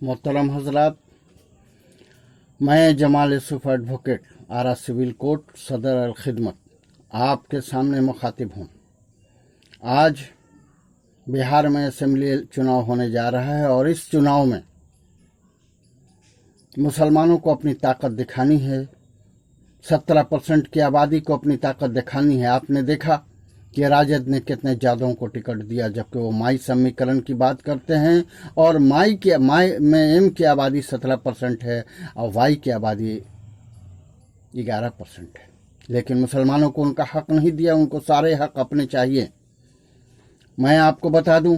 मोहतरम हजरात, मैं जमाल यूसुफ एडवोकेट आरा सिविल कोर्ट सदर अल खिदमत आपके सामने मुखातिब हूँ। आज बिहार में असेंबली चुनाव होने जा रहा है और इस चुनाव में मुसलमानों को अपनी ताकत दिखानी है। 17% की आबादी को अपनी ताकत दिखानी है। आपने देखा कि राजद ने कितने जादवों को टिकट दिया, जबकि वो माई समीकरण की बात करते हैं और माई में एम की आबादी 17% है और वाई की आबादी 11% है। लेकिन मुसलमानों को उनका हक नहीं दिया, उनको सारे हक अपने चाहिए। मैं आपको बता दूं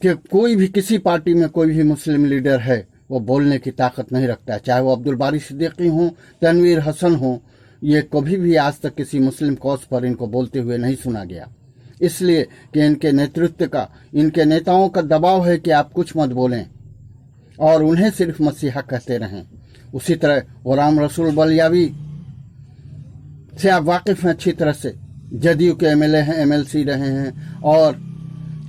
कि कोई भी किसी पार्टी में कोई भी मुस्लिम लीडर है वो बोलने की ताकत नहीं रखता, चाहे वो अब्दुल बारी सिद्दीकी हो, तनवीर हसन हो। ये कभी भी आज तक किसी मुस्लिम कॉज पर इनको बोलते हुए नहीं सुना गया, इसलिए कि इनके नेतृत्व का, इनके नेताओं का दबाव है कि आप कुछ मत बोलें और उन्हें सिर्फ मसीहा कहते रहें। उसी तरह गुलाम रसूल बलियावी से आप वाकिफ हैं अच्छी तरह से। जदयू के एमएलए हैं, एमएलसी रहे हैं और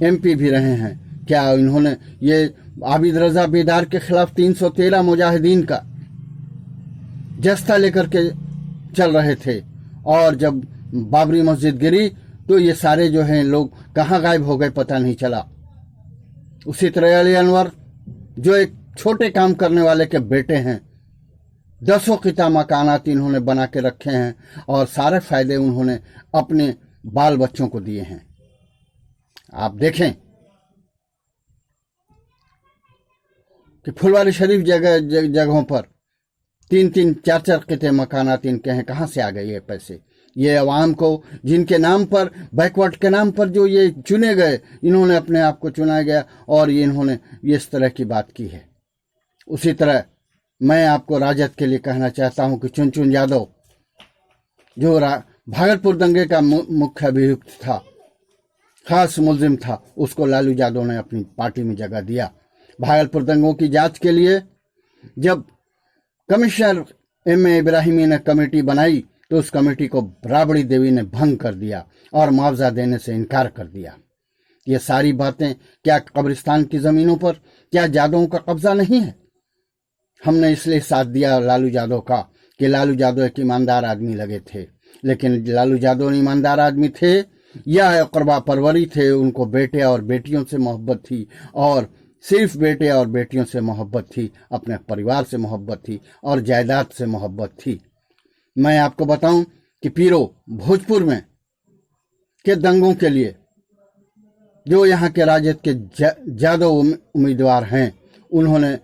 एमपी भी रहे हैं। क्या इन्होंने ये आबिद रजा बेदार के खिलाफ 313 मुजाहिदीन का जस्ता लेकर के चल रहे थे और जब बाबरी मस्जिद गिरी तो ये सारे जो हैं लोग कहाँ गायब हो गए पता नहीं चला। उसी तरह अली अनवर जो एक छोटे काम करने वाले के बेटे हैं, 10 किता मकानात इन्होंने बना के रखे हैं और सारे फायदे उन्होंने अपने बाल बच्चों को दिए हैं। आप देखें कि फुलवारी शरीफ जगहों पर 3-3, 4-4 किते मकानात इनके हैं। कहाँ से आ गए ये पैसे? ये अवाम को, जिनके नाम पर, बैकवर्ड के नाम पर जो ये चुने गए, इन्होंने अपने आप को चुना गया और ये इन्होंने इस तरह की बात की है। उसी तरह मैं आपको राजद के लिए कहना चाहता हूं कि चुनचुन यादव जो भागलपुर दंगे का मुख्य अभियुक्त था, खास मुलजिम था, उसको लालू यादव ने अपनी पार्टी में जगह दिया। भागलपुर दंगों की जांच के लिए जब कमिश्नर एम.ए. इब्राहिमी ने कमेटी बनाई तो उस कमेटी को राबड़ी देवी ने भंग कर दिया और मुआवजा देने से इनकार कर दिया। ये सारी बातें क्या कब्रिस्तान की जमीनों पर क्या यादवों का कब्जा नहीं है? हमने इसलिए साथ दिया लालू यादव का कि लालू यादव एक ईमानदार आदमी लगे थे, लेकिन लालू यादव ईमानदार आदमी थे या अकरबा परवरी थे। उनको बेटे और बेटियों से मोहब्बत थी और सिर्फ बेटे और बेटियों से मोहब्बत थी, अपने परिवार से मोहब्बत थी और जायदाद से मोहब्बत थी। मैं आपको बताऊं कि पीरो भोजपुर में के दंगों के लिए जो यहाँ के राजद के जादव उम्मीदवार हैं, उन्होंने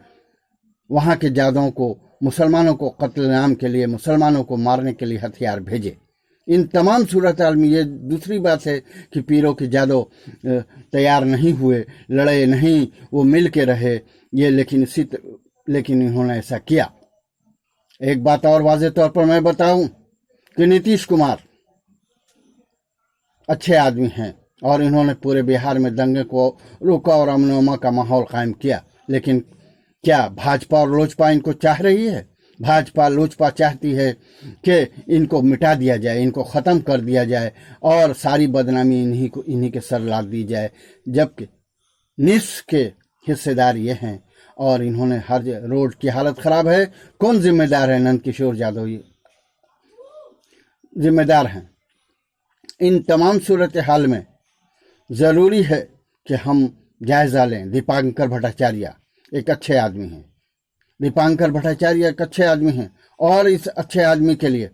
वहाँ के जादवों को, मुसलमानों को कत्लेआम के लिए, मुसलमानों को मारने के लिए हथियार भेजे। इन तमाम सूरत हाल में ये दूसरी बात है कि पीरों के जादव तैयार नहीं हुए, लड़े नहीं, वो मिल के रहे ये, लेकिन इन्होंने ऐसा किया। एक बात और वाज़े तौर पर मैं बताऊं कि नीतीश कुमार अच्छे आदमी हैं और इन्होंने पूरे बिहार में दंगे को रोका और अमन अमान का माहौल कायम किया। लेकिन क्या भाजपा और लोजपा इनको चाह रही है? भाजपा लोजपा चाहती है कि इनको मिटा दिया जाए, इनको ख़त्म कर दिया जाए और सारी बदनामी इन्हीं के सर लाद दी जाए, जबकि निस्फ के हिस्सेदार ये हैं और इन्होंने हर रोड की हालत ख़राब है। कौन जिम्मेदार है? नंद किशोर यादव जिम्मेदार हैं। इन तमाम सूरत हाल में ज़रूरी है कि हम जायज़ा लें। दीपांकर भट्टाचार्य एक अच्छे आदमी हैं, दीपांकर भट्टाचार्य एक अच्छे आदमी हैं और इस अच्छे आदमी के लिए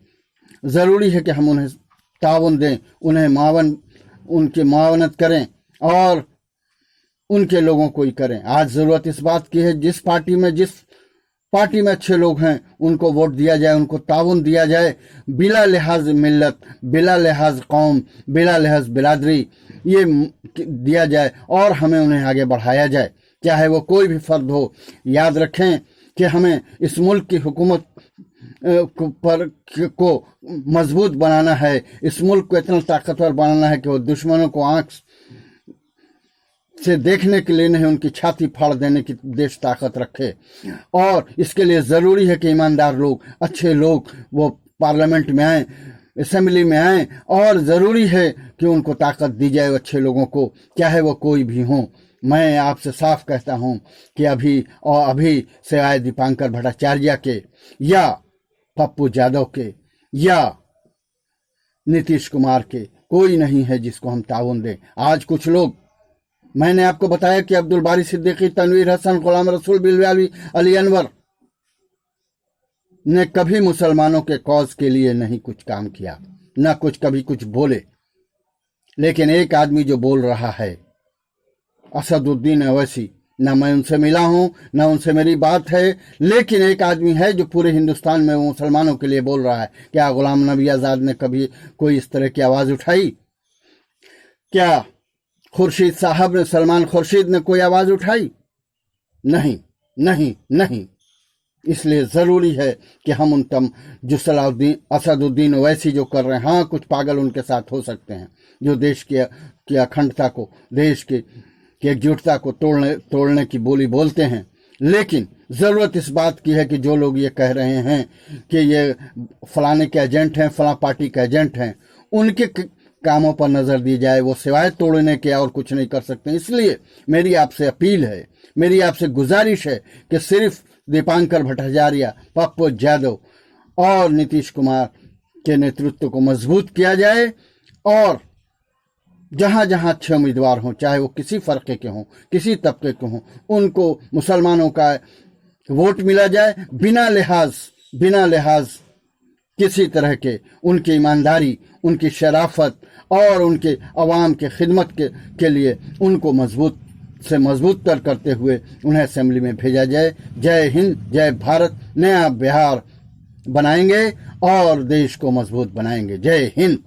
ज़रूरी है कि हम उन्हें ताउन दें, उनकी मुआवनत करें और उनके लोगों को ही करें। आज ज़रूरत इस बात की है जिस पार्टी में अच्छे लोग हैं उनको वोट दिया जाए, उनको ताउन दिया जाए, बिला लिहाज मिल्लत, बिला लिहाज कौम, बिला लिहाज बिरादरी, ये दिया जाए और हमें उन्हें आगे बढ़ाया जाए, चाहे वो कोई भी फर्द हो। याद रखें कि हमें इस मुल्क की हुकूमत को मजबूत बनाना है, इस मुल्क को इतना ताकतवर बनाना है कि वो दुश्मनों को आंख से देखने के लिए नहीं, उनकी छाती फाड़ देने की देश ताकत रखे। और इसके लिए ज़रूरी है कि ईमानदार लोग, अच्छे लोग वो पार्लियामेंट में आएँ, असेंबली में आएँ और ज़रूरी है कि उनको ताकत दी जाए अच्छे लोगों को, चाहे वो कोई भी हों। मैं आपसे साफ कहता हूं कि अभी सिवाय दीपांकर भट्टाचार्य के या पप्पू यादव के या नीतीश कुमार के कोई नहीं है जिसको हम ताउन दें। आज कुछ लोग, मैंने आपको बताया कि अब्दुल बारी सिद्दीकी, तनवीर हसन, गुलाम रसूल, बिलवाली, अली अनवर ने कभी मुसलमानों के कॉज के लिए नहीं कुछ काम किया, न कभी कुछ बोले। लेकिन एक आदमी जो बोल रहा है, असदुद्दीन अवैसी, न मैं उनसे मिला हूं, न उनसे मेरी बात है, लेकिन एक आदमी है जो पूरे हिंदुस्तान में मुसलमानों के लिए बोल रहा है। क्या गुलाम नबी आजाद ने कभी कोई इस तरह की आवाज उठाई? क्या खुर्शीद साहब ने, सलमान खुर्शीद ने कोई आवाज उठाई? नहीं, नहीं, नहीं। इसलिए जरूरी है कि हम उन जो असदुद्दीन ओवैसी जो कर रहे हैं, हाँ कुछ पागल उनके साथ हो सकते हैं जो देश की अखंडता को, देश की एकजुटता को तोड़ने की बोली बोलते हैं। लेकिन जरूरत इस बात की है कि जो लोग ये कह रहे हैं कि ये फलाने के एजेंट हैं, फला पार्टी के एजेंट हैं, उनके कामों पर नजर दी जाए। वो सिवाय तोड़ने के और कुछ नहीं कर सकते। इसलिए मेरी आपसे अपील है, मेरी आपसे गुजारिश है कि सिर्फ दीपांकर भट्टाचार्य, पप्पू यादव और नीतीश कुमार के नेतृत्व को मजबूत किया जाए और जहां जहां अच्छे उम्मीदवार हों, चाहे वो किसी फर्के के हों, किसी तबके के हों, उनको मुसलमानों का वोट मिला जाए बिना लिहाज किसी तरह के। उनकी ईमानदारी, उनकी शराफत और उनके अवाम के खिदमत के लिए उनको मजबूत तर करते हुए उन्हें असेंबली में भेजा जाए। जय हिंद, जय भारत। नया बिहार बनाएंगे और देश को मजबूत बनाएंगे। जय हिंद।